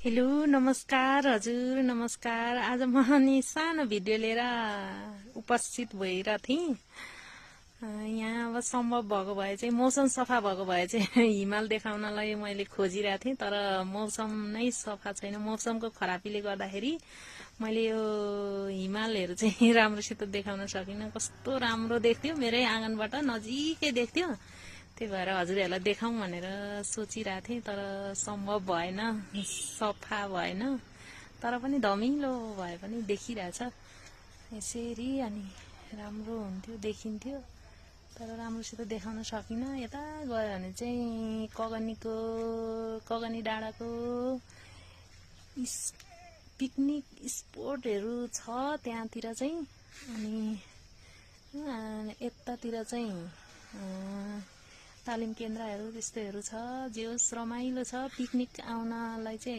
Hello नमस्कार हजुर नमस्कार। आज म नि सानो भिडियो लिएर उपस्थित भइरहेको थिएँ। यहाँ अब सम्भव भएको भए चाहिँ मौसम सफा भएको भए चाहिँ हिमाल देखाउनलाई मैले खोजिरहेको थिएँ, तर मौसम नै सफा छैन। मौसमको खराबीले गर्दाखेरि मैले यो हिमालहरू चाहिँ राम्रोसित देखाउन सकिनँ। कस्तो राम्रो देख्थ्यो, मेरै आँगनबाट नजिकै देख्थ्यो। त्यही भएर हजुरहरूलाई देखाउँ भनेर सोचिरहेको थिएँ, तर सम्भव भएन, सफा भएन। तर पनि धमिलो भए पनि देखिरहेछ यसरी, अनि राम्रो हुन्थ्यो, देखिन्थ्यो। तर राम्रोसित देखाउन सकिनँ। यता गयो भने चाहिँ कगनी डाँडाको पिकनिक स्पोटहरू छ त्यहाँतिर चाहिँ। अनि यतातिर चाहिँ तालिम केन्द्रहरू त्यस्तोहरू छ। जे होस् रमाइलो छ, पिकनिक आउनलाई चाहिँ